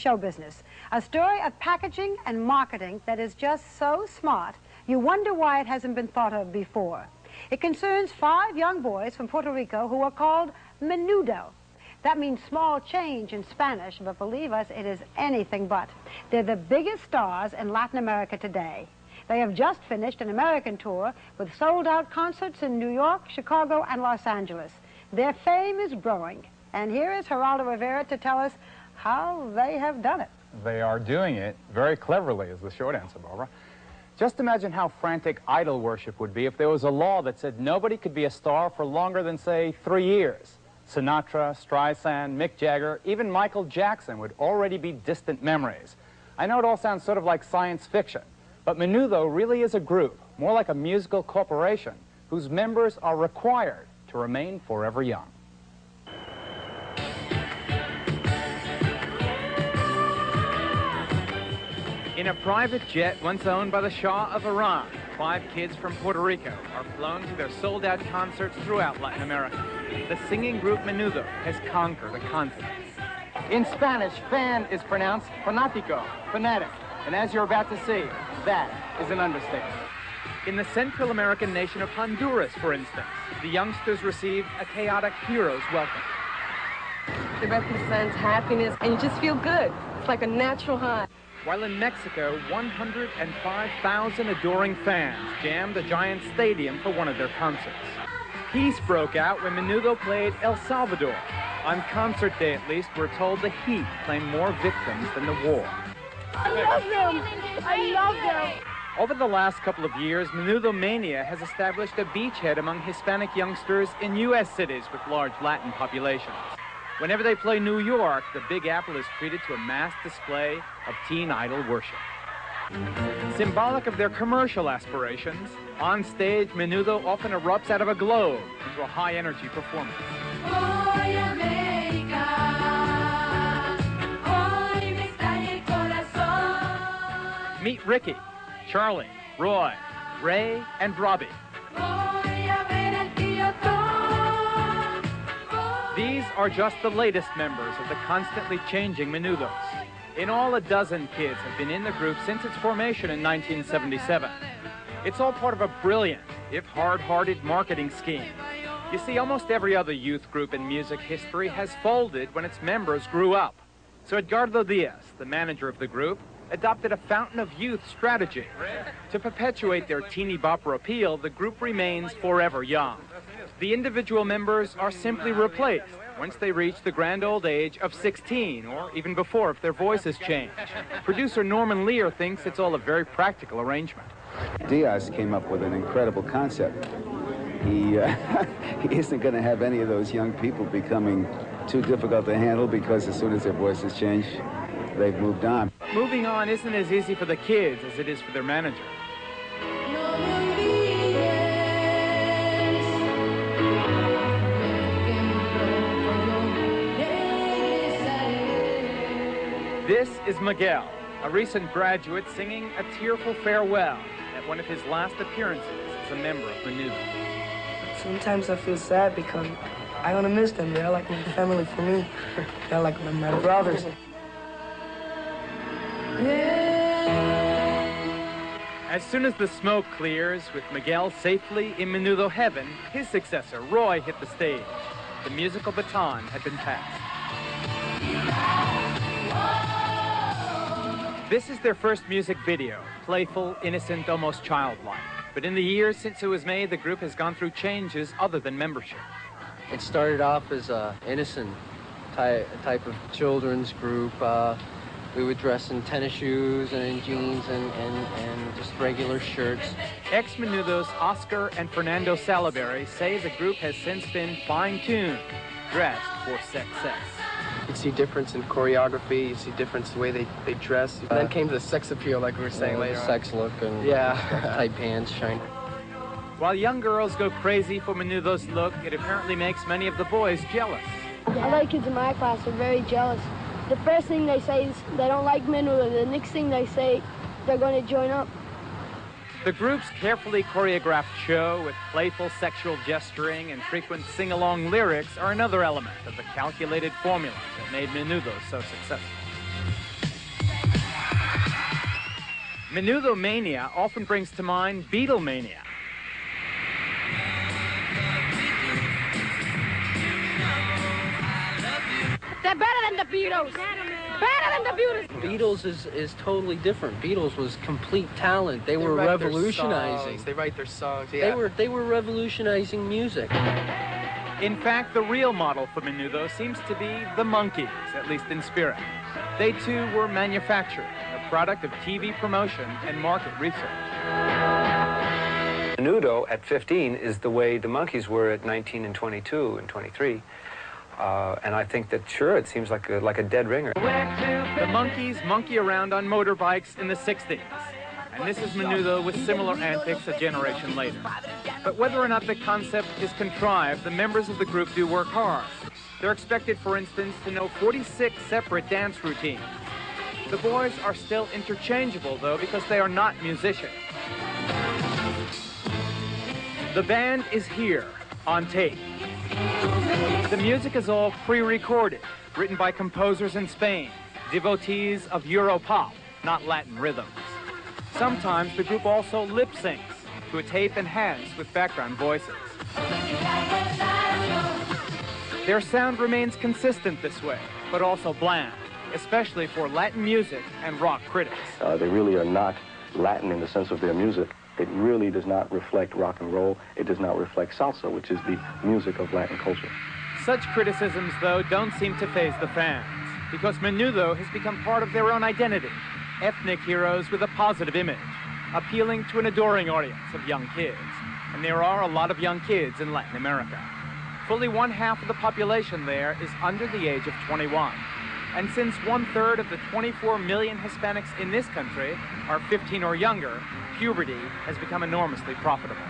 show business. A story of packaging and marketing that is just so smart, you wonder why it hasn't been thought of before. It concerns 5 young boys from Puerto Rico who are called Menudo. That means small change in Spanish, but believe us, it is anything but. They're the biggest stars in Latin America today. They have just finished an American tour with sold-out concerts in New York, Chicago, and Los Angeles. Their fame is growing. And here is Geraldo Rivera to tell us how they have done it. They are doing it very cleverly, is the short answer, Barbara. Just imagine how frantic idol worship would be if there was a law that said nobody could be a star for longer than, say, 3 years. Sinatra, Streisand, Mick Jagger, even Michael Jackson would already be distant memories. I know it all sounds sort of like science fiction, but Menudo really is a group, more like a musical corporation, whose members are required to remain forever young. In a private jet once owned by the Shah of Iran, 5 kids from Puerto Rico are flown to their sold-out concerts throughout Latin America. The singing group Menudo has conquered a continent. In Spanish, fan is pronounced fanático, fanatic. And as you're about to see, that is an understatement. In the Central American nation of Honduras, for instance, the youngsters received a chaotic hero's welcome. It represents happiness, and you just feel good. It's like a natural high. While in Mexico, 105,000 adoring fans jammed a giant stadium for one of their concerts. Peace broke out when Menudo played El Salvador. On concert day, at least, we're told the heat claimed more victims than the war. I love them! I love them! Over the last couple of years, Menudo Mania has established a beachhead among Hispanic youngsters in U.S. cities with large Latin populations. Whenever they play New York, the Big Apple is treated to a mass display of teen idol worship. Symbolic of their commercial aspirations, on stage, Menudo often erupts out of a globe into a high-energy performance. Meet Ricky, Charlie, Roy, Ray, and Robbie. These are just the latest members of the constantly changing Menudos. In all, a dozen kids have been in the group since its formation in 1977. It's all part of a brilliant, if hard-hearted, marketing scheme. You see, almost every other youth group in music history has folded when its members grew up. So Edgardo Diaz, the manager of the group, adopted a fountain of youth strategy. To perpetuate their teeny bopper appeal, the group remains forever young. The individual members are simply replaced once they reach the grand old age of 16, or even before if their voices change. Producer Norman Lear thinks it's all a very practical arrangement. Diaz came up with an incredible concept. He isn't going to have any of those young people becoming too difficult to handle, because as soon as their voices change, they've moved on. Moving on isn't as easy for the kids as it is for their manager. This is Miguel, a recent graduate singing a tearful farewell at one of his last appearances as a member of Menudo. Sometimes I feel sad because I'm gonna miss them. They're like my family for me. They're like my brothers. As soon as the smoke clears, with Miguel safely in Menudo heaven, his successor, Roy, hit the stage. The musical baton had been passed. This is their first music video, playful, innocent, almost childlike. But in the years since it was made, the group has gone through changes other than membership. It started off as an innocent type of children's group. We would dress in tennis shoes and in jeans and just regular shirts. Ex-Menudos Oscar and Fernando Salaberry say the group has since been fine-tuned, dressed for success. You see difference in choreography, you see difference in the way they dress. And then came the sex appeal, like we were saying later on. Sex look and tight pants, shine. While young girls go crazy for Menudo's look, it apparently makes many of the boys jealous. Other kids in my class are very jealous. The first thing they say is they don't like Menudo. The next thing they say, they're going to join up. The group's carefully choreographed show with playful sexual gesturing and frequent sing-along lyrics are another element of the calculated formula that made Menudo so successful. Menudo mania often brings to mind Beatlemania. They're better than the Beatles. Better than the Beatles. Beatles is totally different. Beatles was complete talent. They were revolutionizing. They write their songs. Yeah. They were revolutionizing music. In fact, the real model for Menudo seems to be the Monkees, at least in spirit. They too were manufactured, a product of TV promotion and market research. Menudo at 15 is the way the Monkees were at 19 and 22 and 23. And I think that, sure, it seems like a dead ringer. The Monkees monkey around on motorbikes in the 60s. And this is Menudo with similar antics a generation later. But whether or not the concept is contrived, the members of the group do work hard. They're expected, for instance, to know 46 separate dance routines. The boys are still interchangeable, though, because they are not musicians. The band is here, on tape. The music is all pre-recorded, written by composers in Spain, devotees of Europop, not Latin rhythms. Sometimes the group also lip-syncs to a tape enhanced with background voices. Their sound remains consistent this way, but also bland, especially for Latin music and rock critics. They really are not Latin in the sense of their music. It really does not reflect rock and roll. It does not reflect salsa, which is the music of Latin culture. Such criticisms, though, don't seem to faze the fans, because Menudo has become part of their own identity, ethnic heroes with a positive image, appealing to an adoring audience of young kids. And there are a lot of young kids in Latin America. Fully 1/2 of the population there is under the age of 21. And since 1/3 of the 24 million Hispanics in this country are 15 or younger, puberty has become enormously profitable.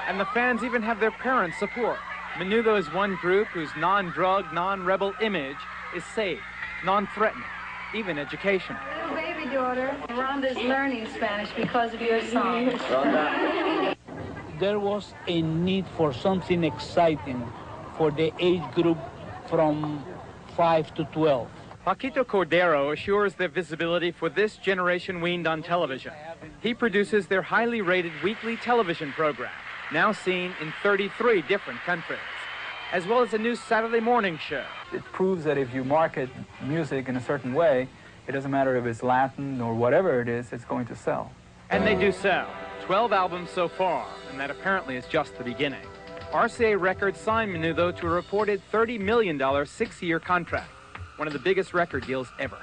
And the fans even have their parents' support. Menudo is one group whose non-drug, non-rebel image is safe, non-threatening, even educational. Little baby daughter, Rhonda's learning Spanish because of your song. There was a need for something exciting for the age group from 5 to 12. Paquito Cordero assures their visibility for this generation weaned on television. He produces their highly rated weekly television program, now seen in 33 different countries, as well as a new Saturday morning show. It proves that if you market music in a certain way, it doesn't matter if it's Latin or whatever it is, it's going to sell. And they do sell. 12 albums so far, and that apparently is just the beginning. RCA Records signed Menudo to a reported $30 million 6-year contract, one of the biggest record deals ever.